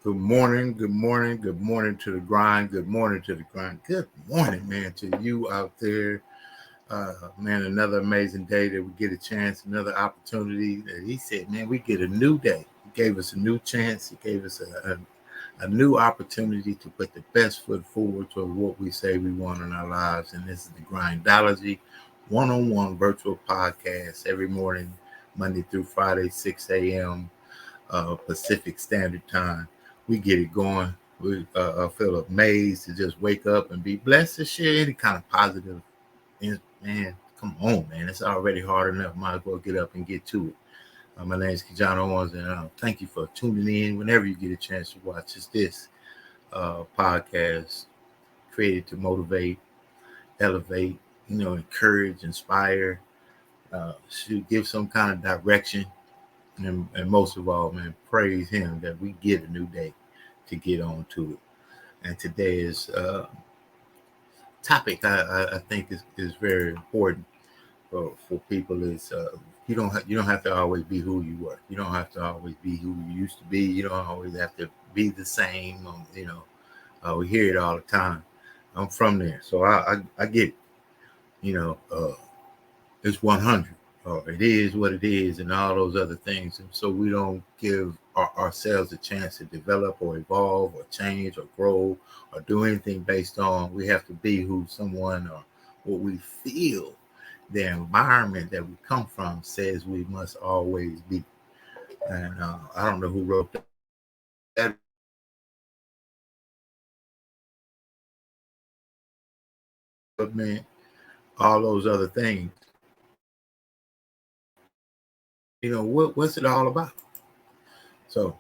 Good morning to the grind. Good morning to the grind. Good morning, man, to you out there. Man, another amazing day that we get a chance, another opportunity that he said, man, we get a new day. He gave us a new chance. He gave us a new opportunity to put the best foot forward to what we say we want in our lives. And this is the Grindology101 virtual podcast every morning, Monday through Friday, 6 a.m. Pacific Standard Time. We get it going. We feel amazed to just wake up and be blessed to share any kind of positive. Man, come on, man. It's already hard enough. Might as well get up and get to it. My name is KeJohnna Owens, and thank you for tuning in whenever you get a chance to watch this podcast created to motivate, elevate, encourage, inspire, to give some kind of direction. And most of all, man, praise him that we get a new day to get on to it. And today's topic, I think, is very important for people. Is you don't have to always be who you were. You don't have to always be who you used to be. You don't always have to be the same. We hear it all the time. I'm from there, so I get it. It's 100. It is what it is, and all those other things. And so we don't give ourselves a chance to develop or evolve or change or grow or do anything based on we have to be who someone or what we feel the environment that we come from says we must always be. And I don't know who wrote that. But man, all those other things. What's it all about? So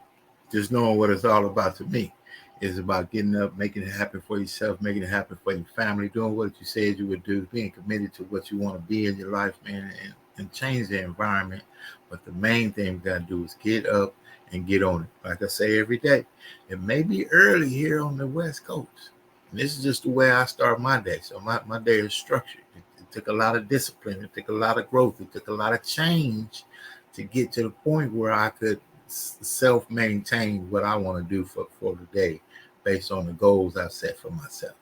just knowing what it's all about to me is about getting up, making it happen for yourself, making it happen for your family, doing what you said you would do, being committed to what you want to be in your life, man, and change the environment. But the main thing we got to do is get up and get on it. Like I say every day, it may be early here on the West Coast. And this is just the way I start my day. So my day is structured. It took a lot of discipline. It took a lot of growth. It took a lot of change to get to the point where I could self-maintain what I want to do for the day based on the goals I've set for myself.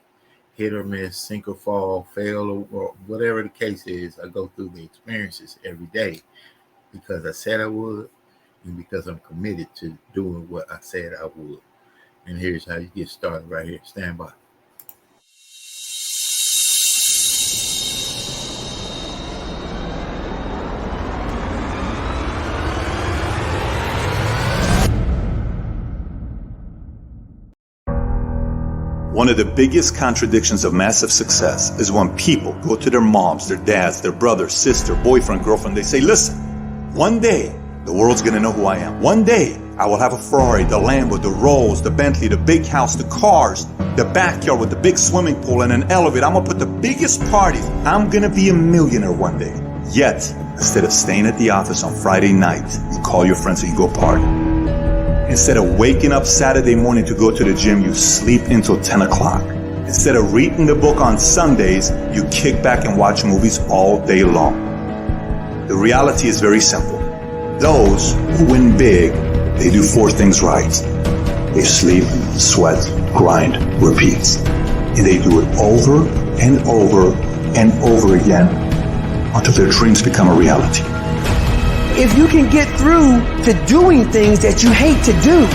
Hit or miss, sink or fall, fail, or whatever the case is, I go through the experiences every day because I said I would and because I'm committed to doing what I said I would. And here's how you get started right here. Stand by. One of the biggest contradictions of massive success is when people go to their moms, their dads, their brother, sister, boyfriend, girlfriend. They say, listen, one day the world's going to know who I am. One day I will have a Ferrari, the Lambo, the Rolls, the Bentley, the big house, the cars, the backyard with the big swimming pool and an elevator. I'm going to put the biggest parties. I'm going to be a millionaire one day. Yet, instead of staying at the office on Friday night, you call your friends and you go party. Instead of waking up Saturday morning to go to the gym, you sleep until 10 o'clock. Instead of reading the book on Sundays, you kick back and watch movies all day long. The reality is very simple. Those who win big, they do four things right. They sleep, sweat, grind, repeat. And they do it over and over and over again until their dreams become a reality. If you can get through to doing things that you hate to do,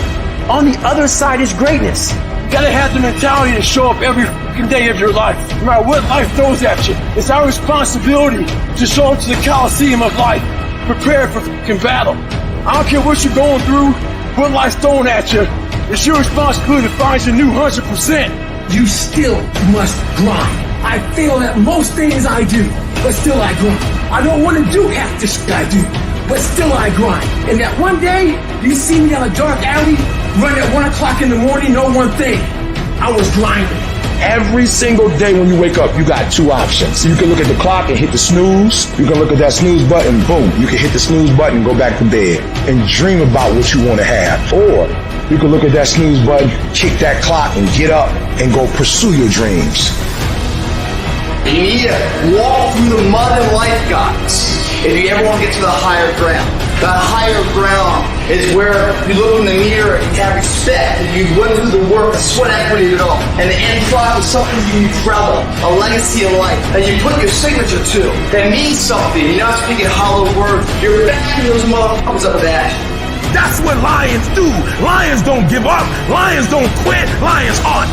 on the other side is greatness. You gotta have the mentality to show up every day of your life, no matter what life throws at you. It's our responsibility to show up to the Coliseum of life, prepared for battle. I don't care what you're going through, what life's throwing at you. It's your responsibility to find your new 100%. You still must grind. I fail at most things I do, but still I grind. I don't want to do half the shit I do, but still I grind. And that one day, you see me on a dark alley, run at 1 o'clock in the morning, know one thing, I was grinding. Every single day when you wake up, you got two options. You can look at the clock and hit the snooze. You can look at that snooze button, boom. You can hit the snooze button and go back to bed and dream about what you want to have. Or you can look at that snooze button, kick that clock and get up and go pursue your dreams. You need to walk through the mud and life, guys, if you ever want to get to the higher ground. That higher ground is where you look in the mirror and you have respect, and you went through the work, the sweat equity of it all. And the end product is something you travel, a legacy of life, that you put your signature to, that means something. You're not speaking hollow words. You're backing those motherfuckers up with action. That's what lions do. Lions don't give up. Lions don't quit. Lions hunt.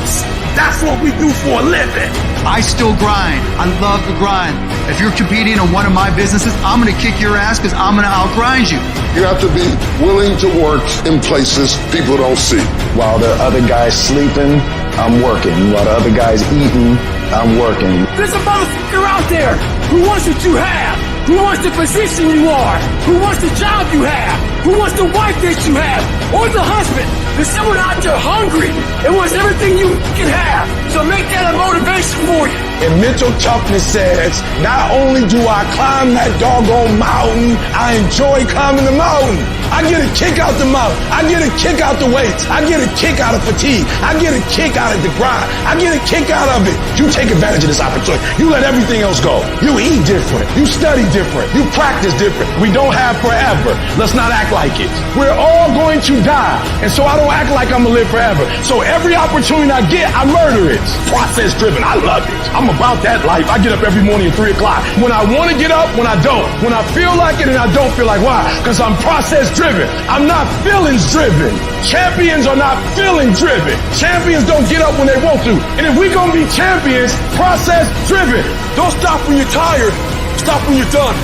That's what we do for a living. I still grind. I love the grind. If you're competing in one of my businesses, I'm going to kick your ass because I'm going to outgrind you. You have to be willing to work in places people don't see. While the other guy's sleeping, I'm working. While the other guy's eating, I'm working. There's a motherfucker out there who wants what you have, who wants the position you are, who wants the job you have, who wants the wife that you have, or the husband. There's someone out there hungry and wants everything you can have. So make that a motivation for you. And mental toughness says, not only do I climb that doggone mountain, I enjoy climbing the mountain. I get a kick out the mountain. I get a kick out the weights. I get a kick out of fatigue. I get a kick out of the grind. I get a kick out of it. You take advantage of this opportunity. You let everything else go. You eat different. You study different. You practice different. We don't have forever. Let's not act like it. We're all going to die. And so I don't act like I'm going to live forever. So every opportunity I get, I murder it. Process driven. I love it. I'm about that life. I get up every morning at 3 o'clock. When I want to get up, when I don't. When I feel like it and I don't feel like, why? Because I'm process driven. I'm not feelings driven. Champions are not feeling driven. Champions don't get up when they want to. And if we're going to be champions, process driven. Don't stop when you're tired. Stop when you're done.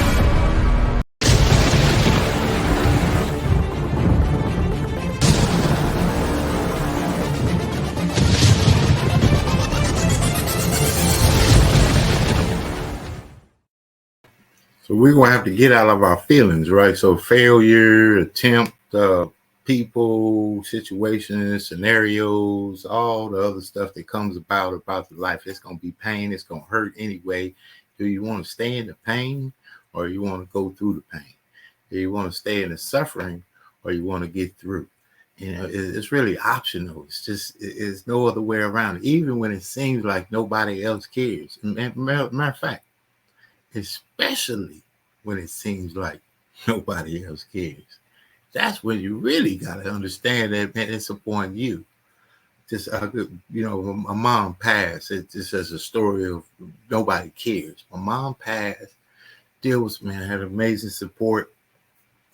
So we're going to have to get out of our feelings, right? So failure, attempt, people, situations, scenarios, all the other stuff that comes about the life. It's going to be pain. It's going to hurt anyway. Do you want to stay in the pain or you want to go through the pain? Do you want to stay in the suffering or you want to get through? You know, it's really optional. It's just, it's no other way around it. Even when it seems like nobody else cares. Matter of fact, especially when it seems like nobody else cares. That's when you really got to understand that, man, it's upon you. Just, you know, my mom passed. It just as a story of nobody cares. My mom passed. Had amazing support.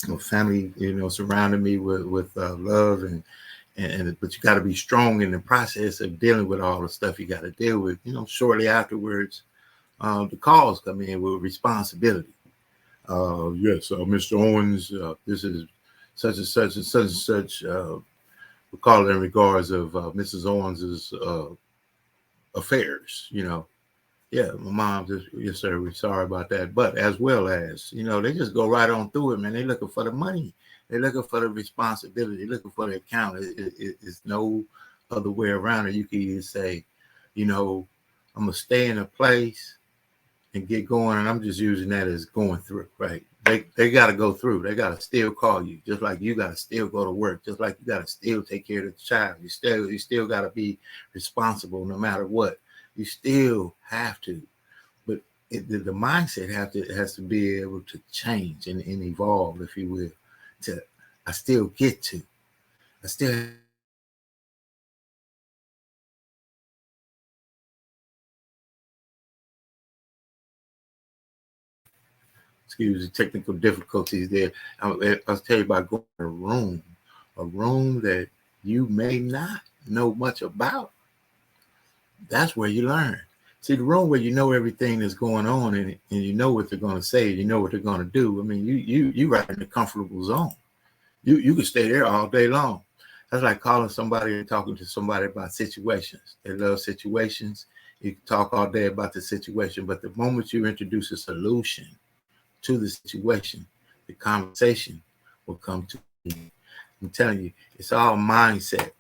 My family, you know, surrounded me with love and but you got to be strong in the process of dealing with all the stuff you got to deal with. You know, shortly afterwards, the calls come in with responsibility. Yes, Mr. Owens, this is such and such and such and such. We call it in regards of Mrs. Owens's affairs. You know, yeah, my mom just, yes, sir, we're sorry about that. But as well as, you know, they just go right on through it, man. They're looking for the money. They're looking for the responsibility. They're looking for the account. It's no other way around it. You can either say, you know, I'm going to stay in a place and get going, and I'm just using that as going through, right? They got to go through. They got to still call you, just like you got to still go to work, just like you got to still take care of the child. You still got to be responsible no matter what. You still have to, but the mindset has to be able to change and evolve, if you will. I still get to. I still. Excuse the technical difficulties there. I'll tell you about going to a room that you may not know much about. That's where you learn. See, the room where you know everything that's going on and you know what they're going to say, you know what they're going to do. I mean, you right in the comfortable zone. You can stay there all day long. That's like calling somebody and talking to somebody about situations. They love situations. You can talk all day about the situation, but the moment you introduce a solution to the situation, the conversation will come to you. I'm telling you, it's all mindset.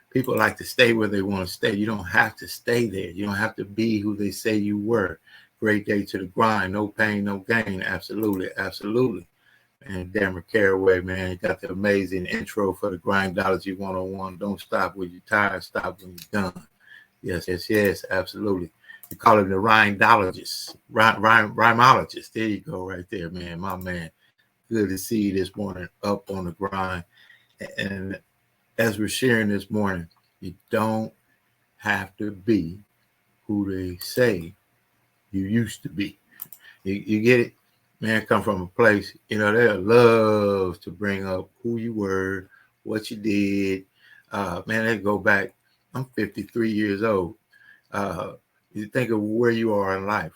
People like to stay where they want to stay. You don't have to stay there. You don't have to be who they say you were. Great day to the grind. No pain, no gain. Absolutely, absolutely. And Damon Caraway, man, you got the amazing intro for the Grindology101. Don't stop when you're tired. Stop when you're done. Yes, yes, yes, absolutely. You call him the rhymologist. Rhymologist. There you go, right there, man. My man. Good to see you this morning up on the grind. And as we're sharing this morning, you don't have to be who they say you used to be. You get it? Man, come from a place, they love to bring up who you were, what you did. Man, they go back. I'm 53 years old. You think of where you are in life,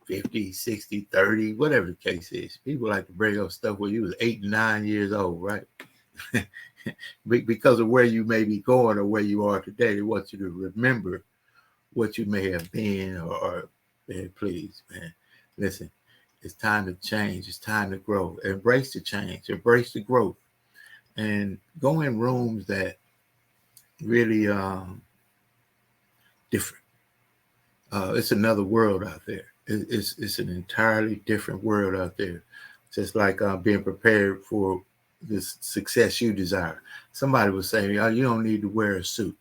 50, 60, 30, whatever the case is. People like to bring up stuff where you was 8 and 9 years old, right? Because of where you may be going or where you are today, they want you to remember what you may have been or man, please, man, listen. It's time to change. It's time to grow. Embrace the change. Embrace the growth. And go in rooms that really different. It's another world out there. It's an entirely different world out there. Just like being prepared for the success you desire. Somebody will say, oh, you don't need to wear a suit.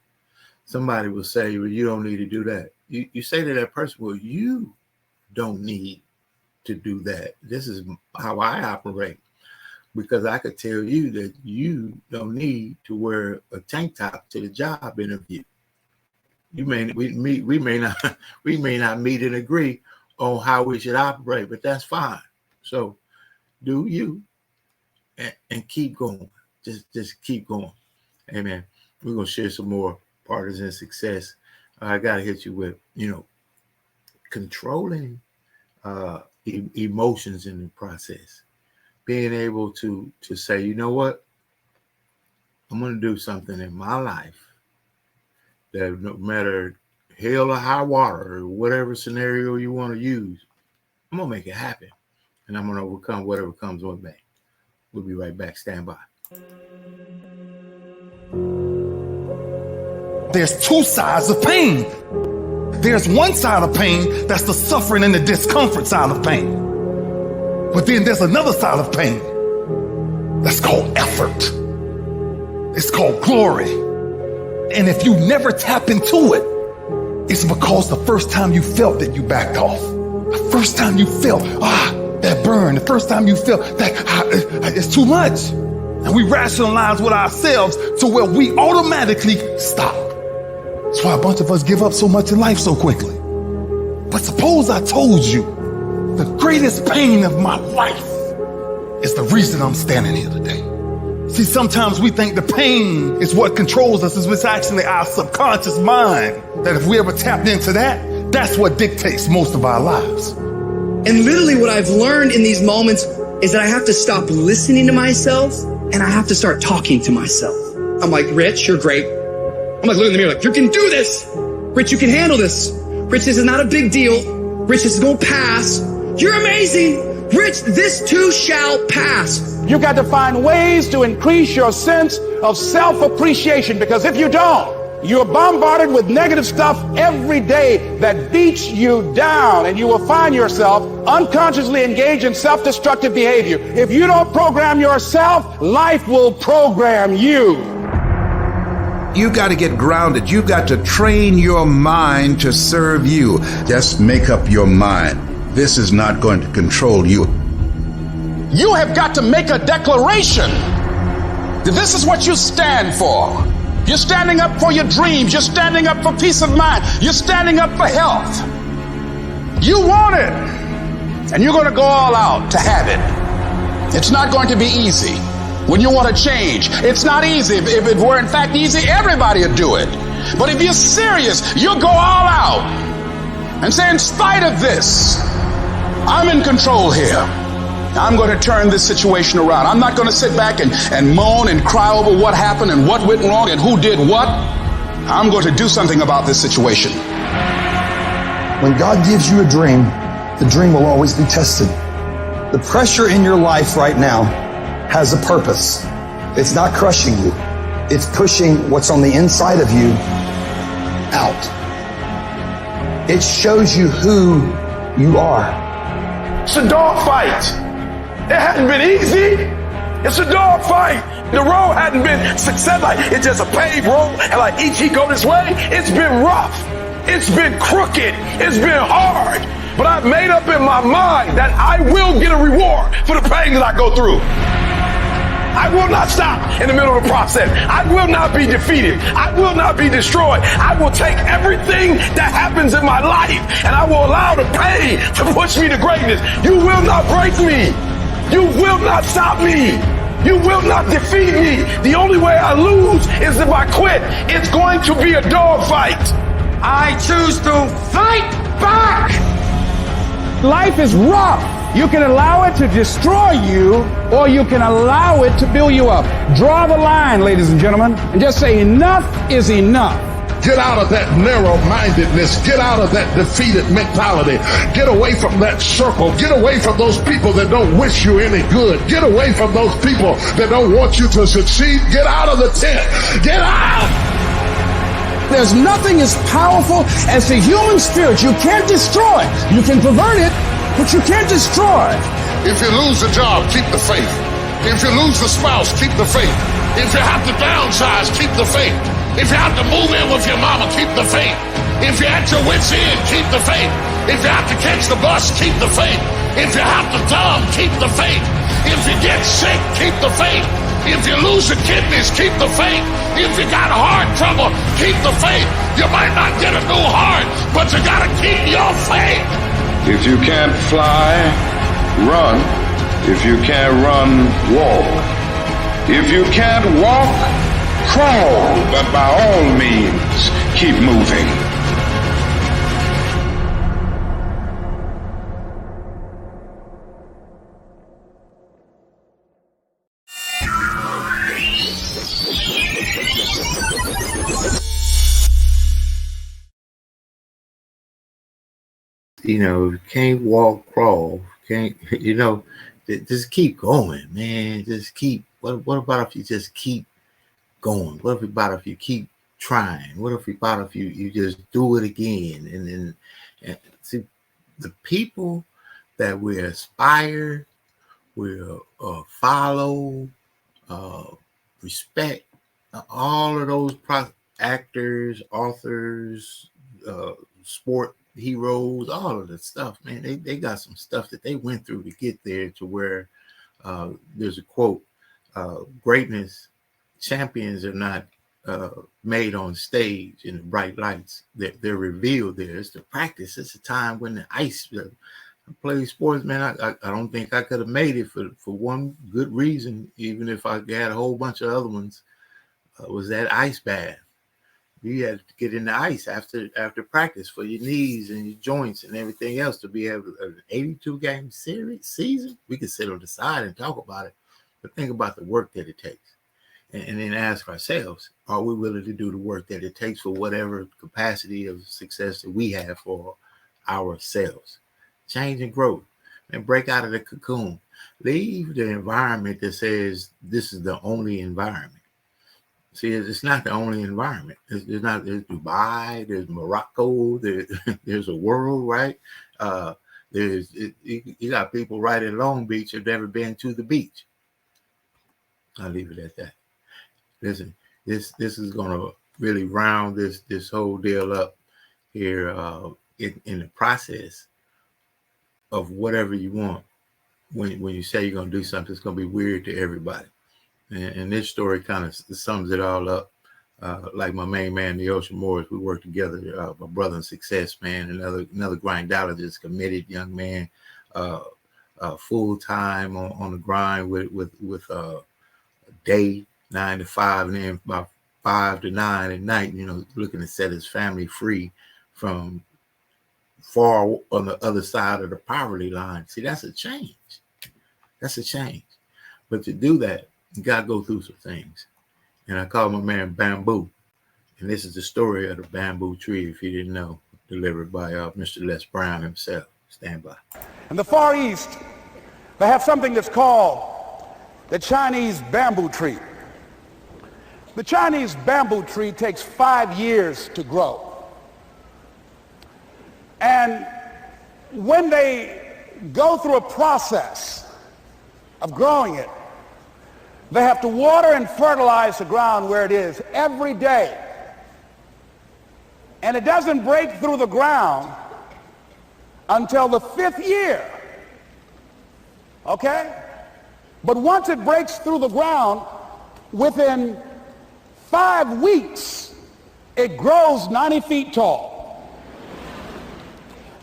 Somebody will say, well, you don't need to do that. You say to that person, well, you don't need to do that. This is how I operate, because I could tell you that you don't need to wear a tank top to the job interview. We may not meet and agree on how we should operate, but that's fine. So do you and keep going. Just keep going. Amen. We're gonna share some more partisan success. I gotta hit you with controlling emotions in the process, being able to say, you know what, I'm going to do something in my life that no matter hell or high water or whatever scenario you want to use, I'm going to make it happen, and I'm going to overcome whatever comes with me. We'll be right back. Stand by. There's two sides of pain. There's one side of pain that's the suffering and the discomfort side of pain. But then there's another side of pain that's called effort. It's called glory. And if you never tap into it, it's because the first time you felt that you backed off. The first time you felt, that burn. The first time you felt that it's too much. And we rationalize with ourselves to where we automatically stop. That's why a bunch of us give up so much in life so quickly. But suppose I told you the greatest pain of my life is the reason I'm standing here today. See, sometimes we think the pain is what controls us. It's actually our subconscious mind that if we ever tapped into that, that's what dictates most of our lives. And literally what I've learned in these moments is that I have to stop listening to myself and I have to start talking to myself. I'm like, Rich, you're great. I'm like, look in the mirror, like, you can do this. Rich, you can handle this. Rich, this is not a big deal. Rich, this is going to pass. You're amazing. Rich, this too shall pass. You got to find ways to increase your sense of self-appreciation, because if you don't, you're bombarded with negative stuff every day that beats you down, and you will find yourself unconsciously engaged in self-destructive behavior. If you don't program yourself, life will program you. You got to get grounded. You got to train your mind to serve you. Just make up your mind. This is not going to control you. You have got to make a declaration that this is what you stand for. You're standing up for your dreams. You're standing up for peace of mind. You're standing up for health. You want it, and you're going to go all out to have it. It's not going to be easy. When you want to change, it's not easy. If it were in fact easy, everybody would do it. But if you're serious, you'll go all out and say, in spite of this, I'm in control here. I'm going to turn this situation around. I'm not going to sit back and moan and cry over what happened and what went wrong and who did what. I'm going to do something about this situation. When God gives you a dream, the dream will always be tested. The pressure in your life right now has a purpose. It's not crushing you. It's pushing what's on the inside of you out. It shows you who you are. It's a dog fight. It hadn't been easy. It's a dog fight. The road hadn't been success. Like, it's just a paved road, and like each he go this way, it's been rough. It's been crooked. It's been hard. But I've made up in my mind that I will get a reward for the pain that I go through. I will not stop in the middle of the process. I will not be defeated. I will not be destroyed. I will take everything that happens in my life and I will allow the pain to push me to greatness. You will not break me. You will not stop me. You will not defeat me. The only way I lose is if I quit. It's going to be a dog fight. I choose to fight back. Life is rough. You can allow it to destroy you, or you can allow it to build you up. Draw the line, ladies and gentlemen, and just say enough is enough. Get out of that narrow-mindedness. Get out of that defeated mentality. Get away from that circle. Get away from those people that don't wish you any good. Get away from those people that don't want you to succeed. Get out of the tent. Get out! There's nothing as powerful as the human spirit. You can't destroy it. You can pervert it, but you can't destroy it. If you lose a job, keep the faith. If you lose a spouse, keep the faith. If you have to downsize, keep the faith. If you have to move in with your mama, keep the faith. If you're at your wit's end, keep the faith. If you have to catch the bus, keep the faith. If you have to thumb, keep the faith. If you get sick, keep the faith. If you lose your kidneys, keep the faith. If you got heart trouble, keep the faith. You might not get a new heart, but you gotta keep your faith. If you can't fly, run. If you can't run, walk. If you can't walk, crawl. But by all means, keep moving. You know, can't walk, crawl, can't, you know, just keep going, man. Just keep, what about if you just keep going? What about if you keep trying? What about if you just do it again? And see, the people that we aspire, will follow, respect, all of those actors, authors, sport heroes, all of that stuff, man. They got some stuff that they went through to get there to where there's a quote, greatness, champions are not made on stage in the bright lights. They're revealed there. It's the practice. It's a time when the ice, I play sports, man. I don't think I could have made it for one good reason, even if I had a whole bunch of other ones, was that ice bath. You had to get in the ice after practice for your knees and your joints and everything else to be able to, an 82-game season. We can sit on the side and talk about it, but think about the work that it takes. And then ask ourselves, are we willing to do the work that it takes for whatever capacity of success that we have for ourselves? Change and growth, and break out of the cocoon. Leave the environment that says this is the only environment. See, it's not the only environment. There's Dubai, there's Morocco, there's a world, right? You got people right in Long Beach who've never been to the beach. I'll leave it at that. Listen, this is gonna really round this whole deal up here in the process of whatever you want. When you say you're gonna do something, it's gonna be weird to everybody. And this story kind of sums it all up. Like my main man, the Ocean Morris, we work together. My brother in success, man, another grindologist, committed young man, full time on the grind with day 9 to 5, and then about 5 to 9 at night. You know, looking to set his family free from far on the other side of the poverty line. See, that's a change. That's a change. But to do that, you got to go through some things. And I call my man Bamboo. And this is the story of the bamboo tree, if you didn't know, delivered by Mr. Les Brown himself. Stand by. In the Far East, they have something that's called the Chinese bamboo tree. The Chinese bamboo tree takes 5 years to grow. And when they go through a process of growing it, they have to water and fertilize the ground where it is every day. And it doesn't break through the ground until the 5th year. Okay? But once it breaks through the ground, within 5 weeks, it grows 90 feet tall.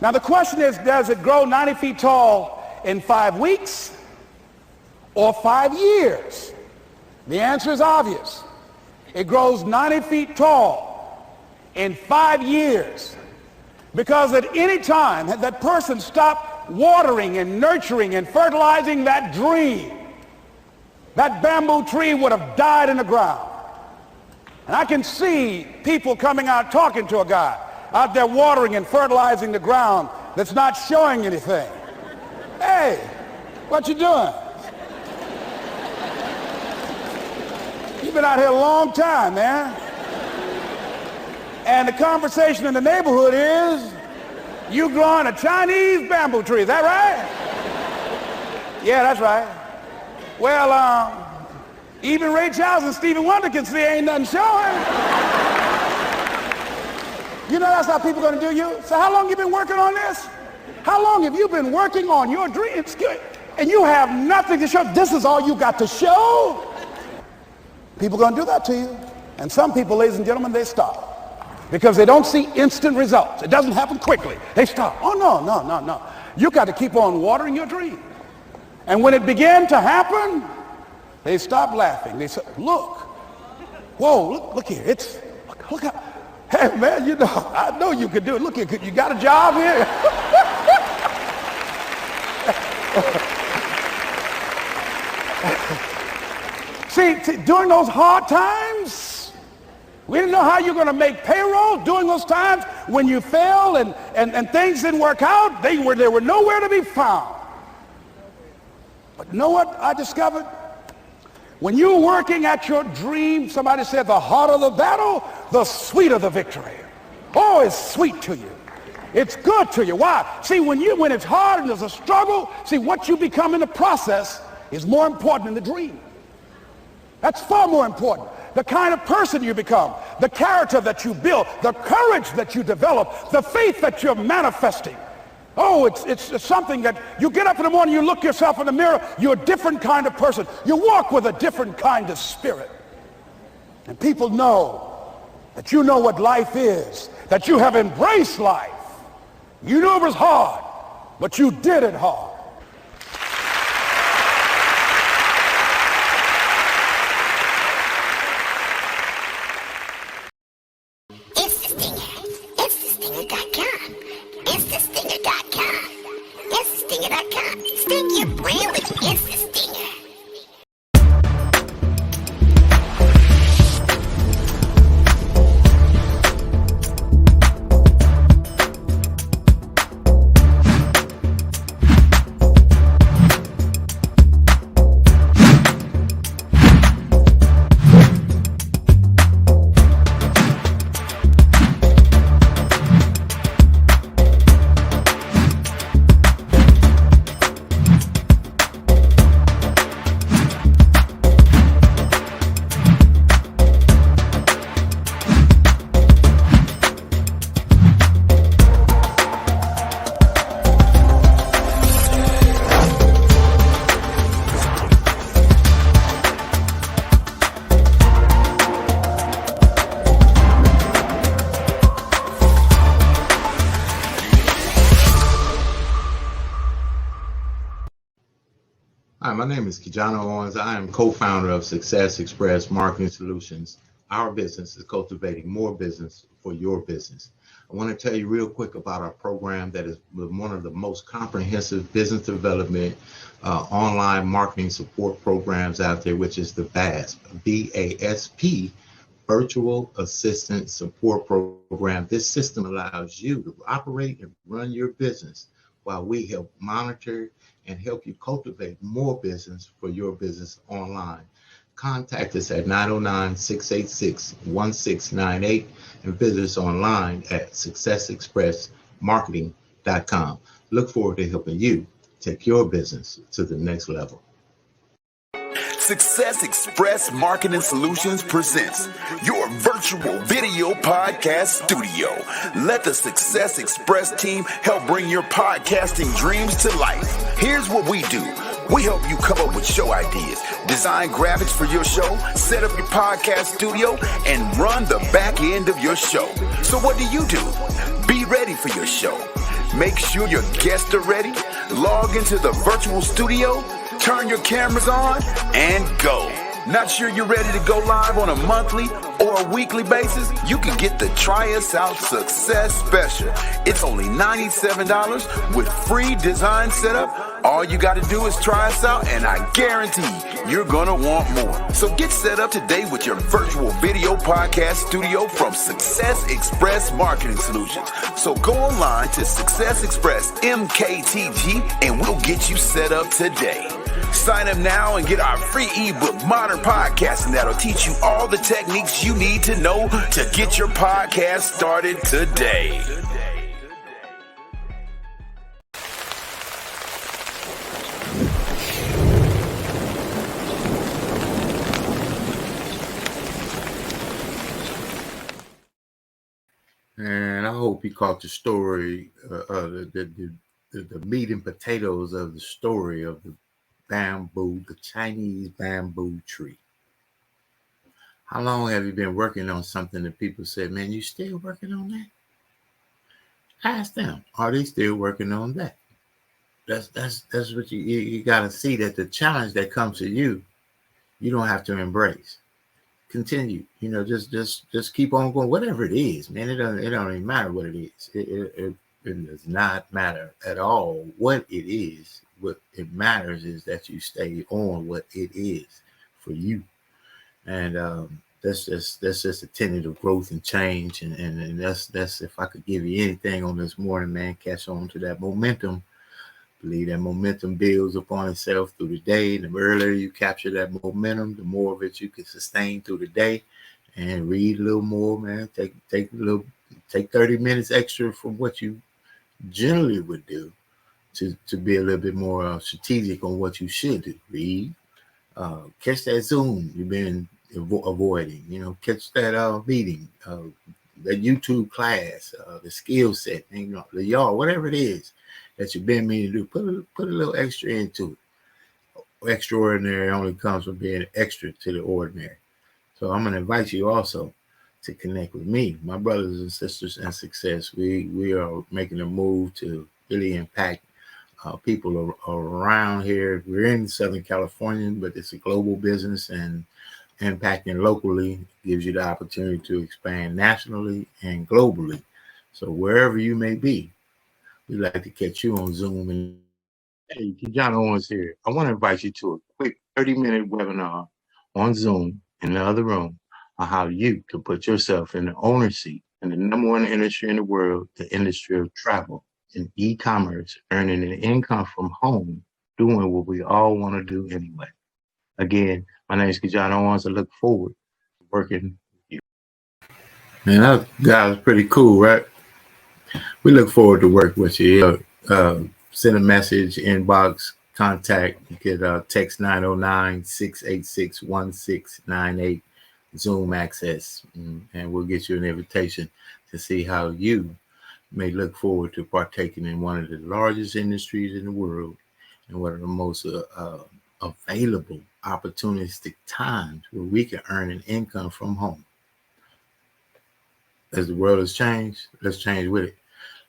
Now the question is, does it grow 90 feet tall in 5 weeks or 5 years? The answer is obvious. It grows 90 feet tall in 5 years. Because at any time that person stopped watering and nurturing and fertilizing that dream, that bamboo tree would have died in the ground. And I can see people coming out talking to a guy out there watering and fertilizing the ground that's not showing anything. Hey, what you doing? You've been out here a long time, man. And the conversation in the neighborhood is, you growing a Chinese bamboo tree, is that right? Yeah, that's right. Well, even Ray Charles and Stevie Wonder can see ain't nothing showing. You know that's how people are going to do you? So how long you been working on this? How long have you been working on your dreams? And you have nothing to show. This is all you got to show? People are going to do that to you. And some people, ladies and gentlemen, they stop. Because they don't see instant results. It doesn't happen quickly. They stop. Oh, no. You got to keep on watering your dream. And when it began to happen, they stopped laughing. They said, look. Whoa, look here. Look how. Hey, man, you know, I know you could do it. Look here, you got a job here? See, during those hard times, we didn't know how you're going to make payroll. During those times when you failed and things didn't work out, they were nowhere to be found. But you know what I discovered? When you're working at your dream, somebody said the harder the battle, the sweeter the victory. Oh, it's sweet to you. It's good to you. Why? See, when it's hard and there's a struggle, see, what you become in the process is more important than the dream. That's far more important. The kind of person you become, the character that you build, the courage that you develop, the faith that you're manifesting. Oh, it's something that you get up in the morning, you look yourself in the mirror, you're a different kind of person. You walk with a different kind of spirit. And people know that you know what life is, that you have embraced life. You knew it was hard, but you did it hard. Sting your brain with Instant Stinger. Hi, my name is KeJohnna Owens. I am co-founder of Success Express Marketing Solutions. Our business is cultivating more business for your business. I want to tell you real quick about our program that is one of the most comprehensive business development online marketing support programs out there, which is the VASP, V-A-S-P, Virtual Assistant Support Program. This system allows you to operate and run your business while we help monitor and help you cultivate more business for your business online. Contact us at 909-686-1698 and visit us online at successexpressmarketing.com. Look forward to helping you take your business to the next level. Success Express Marketing Solutions presents your virtual video podcast studio. Let the Success Express team help bring your podcasting dreams to life. Here's what we do. We help you come up with show ideas, design graphics for your show, set up your podcast studio, and run the back end of your show. So what do? Be ready for your show. Make sure your guests are ready. Log into the virtual studio, turn your cameras on, and go. Not sure you're ready to go live on a monthly or a weekly basis? You can get the Try Us Out Success Special. It's only $97 with free design setup. All you got to do is try us out, and I guarantee you're going to want more. So get set up today with your virtual video podcast studio from Success Express Marketing Solutions. So go online to Success Express MKTG, and we'll get you set up today. Sign up now and get our free ebook, Modern Podcasting, that'll teach you all the techniques you need to know to get your podcast started today. And I hope you caught the story, the meat and potatoes of the story of the Chinese bamboo tree. How long have you been working on something that people said, man, you still working on that? Ask them, are they still working on that? That's what you got to see, that the challenge that comes to you, you don't have to embrace. Continue, just keep on going, whatever it is, man. It don't even matter what it is. It does not matter at all what it is. What it matters is that you stay on what it is for you. And that's just a tenet of growth and change. And that's if I could give you anything on this morning, man, catch on to that momentum. Believe that momentum builds upon itself through the day. The earlier you capture that momentum, the more of it you can sustain through the day. And read a little more, man. Take 30 minutes extra from what you generally would do to be a little bit more strategic on what you should do. Read, catch that Zoom you've been avoiding, catch that meeting, that YouTube class, the skill set, the y'all, whatever it is that you've been meaning to do, put a little extra into it. Extraordinary only comes from being extra to the ordinary. So I'm going to invite you also to connect with me, my brothers and sisters in success. We are making a move to really impact people around here. We're in Southern California, but it's a global business, and impacting locally gives you the opportunity to expand nationally and globally. So wherever you may be, we'd like to catch you on Zoom. And hey, KeJohnna Owens here. I want to invite you to a quick 30-minute webinar on Zoom in the other room on how you can put yourself in the owner's seat in the number one industry in the world, the industry of travel and e-commerce, earning an income from home, doing what we all want to do anyway. Again, my name is KeJohnna Owens. I look forward to working with you. Man, that was pretty cool, right? We look forward to working with you. Send a message, inbox, contact. You can text 909-686-1698, Zoom access, and we'll get you an invitation to see how you may look forward to partaking in one of the largest industries in the world and one of the most available opportunistic times where we can earn an income from home. As the world has changed, let's change with it.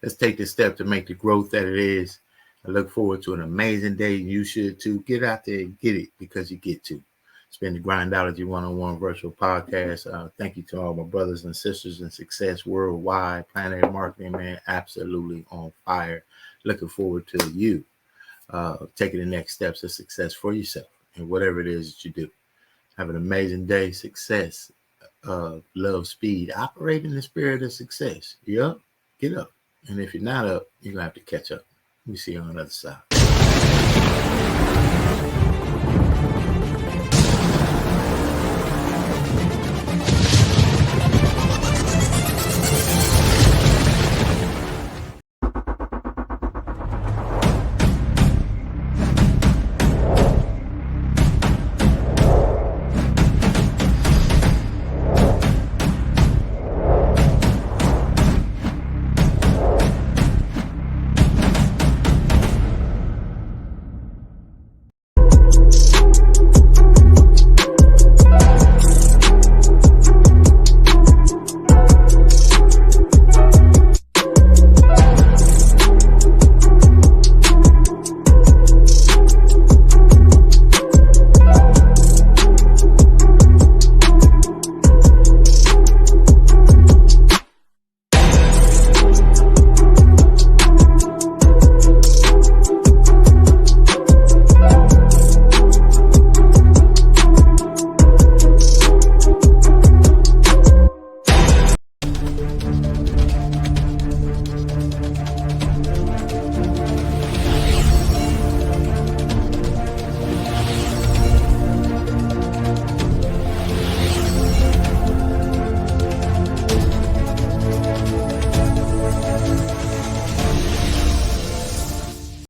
Let's take the step to make the growth that it is. I look forward to an amazing day. You should too. Get out there and get it, because you get to. It's been the Grindology101 virtual podcast. Thank you to all my brothers and sisters in success worldwide. Planet Marketing, man, absolutely on fire. Looking forward to you taking the next steps of success for yourself and whatever it is that you do. Have an amazing day. Success, love, speed. Operate in the spirit of success. You up? Get up. And if you're not up, you're going to have to catch up. We see you on the other side.